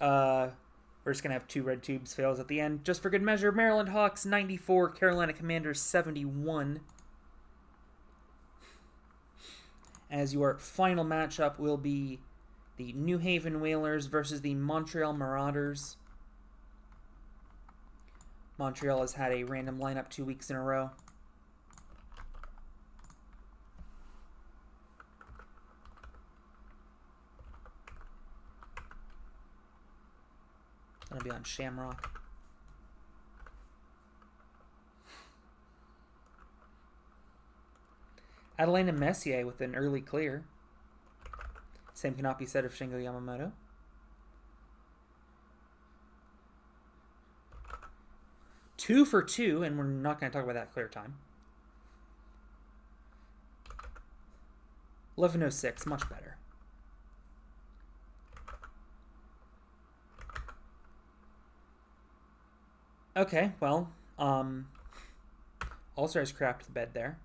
We're just going to have 2 red tubes fails at the end. Just for good measure, Maryland Hawks 94, Carolina Commanders 71. As your final matchup will be the New Haven Whalers versus the Montreal Marauders. Montreal has had a random lineup 2 weeks in a row. That'll be on Shamrock. Adelina Messier with an early clear. Same cannot be said of Shingo Yamamoto. Two for 2, and we're not going to talk about that clear time. 11:06, much better. Okay, well, All-Stars crapped the bed there.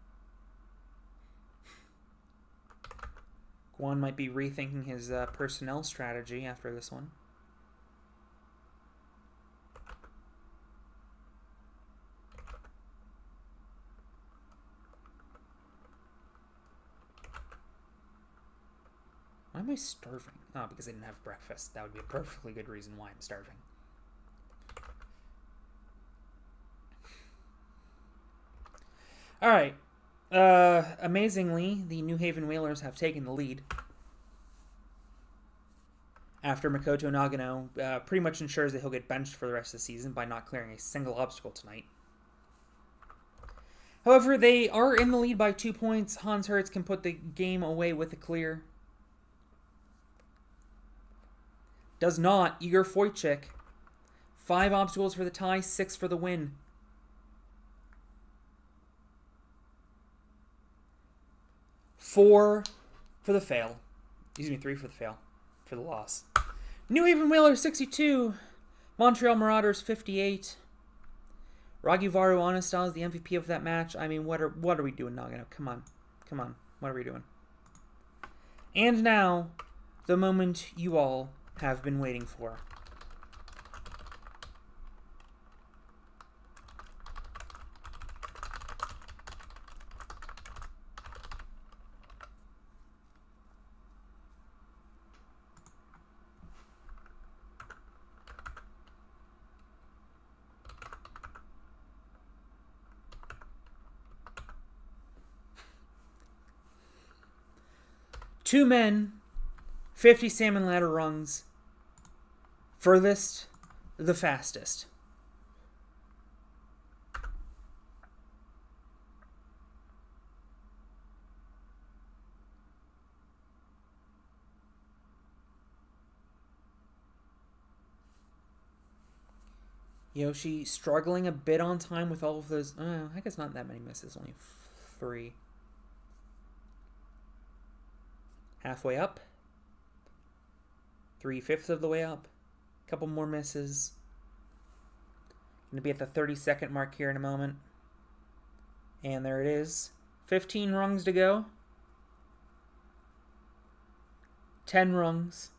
Guan might be rethinking his personnel strategy after this one. Why am I starving? Oh, because I didn't have breakfast. That would be a perfectly good reason why I'm starving. All right. Amazingly, the New Haven Whalers have taken the lead after Makoto Nagano pretty much ensures that he'll get benched for the rest of the season by not clearing a single obstacle tonight. However, they are in the lead by 2 points. Hans Hertz can put the game away with a clear. Does not. Igor Wojcik. 5 obstacles for the tie, 6 for the win. Four for the fail. Excuse me, 3 for the fail. For the loss. New Haven Whalers 62. Montreal Marauders 58. Raguvaru Honestyle is the MVP of that match. I mean, what are we doing, Nagano? Come on. Come on. What are we doing? And now, the moment you all have been waiting for. 2 men, 50 salmon ladder rungs. Furthest, the fastest. Yoshi struggling a bit on time with all of those. I guess not that many misses, only 3. Halfway up. 3/5 of the way up. A couple more misses. Going to be at the 30-second mark here in a moment. And there it is. 15 rungs to go. 10 rungs.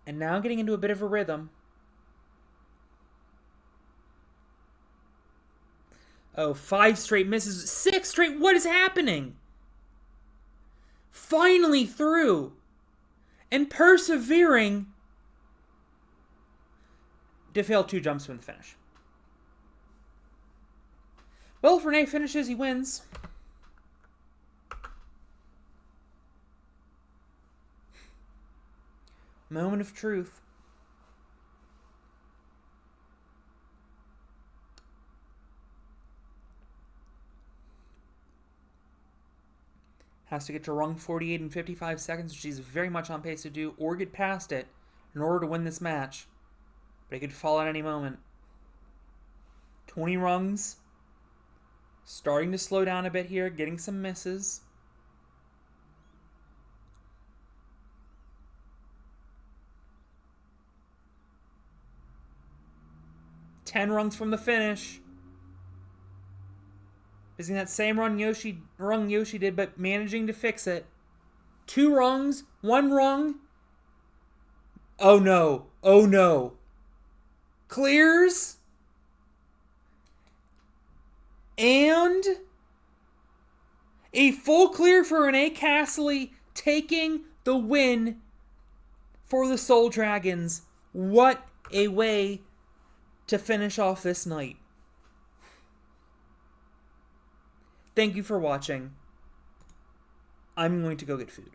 And now getting into a bit of a rhythm. Oh, 5 straight misses. 6 straight. What is happening? Finally through. And persevering to fail 2 jumps from the finish. Well, if Renee finishes, he wins. Moment of truth. Has to get to rung 48 in 55 seconds, which he's very much on pace to do, or get past it in order to win this match. But he could fall at any moment. 20 rungs. Starting to slow down a bit here, getting some misses. Ten rungs from the finish. Missing that same rung Yoshi did, but managing to fix it. 2 rungs, 1 rung. Oh no, oh no. Clears. And a full clear for Renee Castley, taking the win for the Soul Dragons. What a way to finish off this night. Thank you for watching. I'm going to go get food.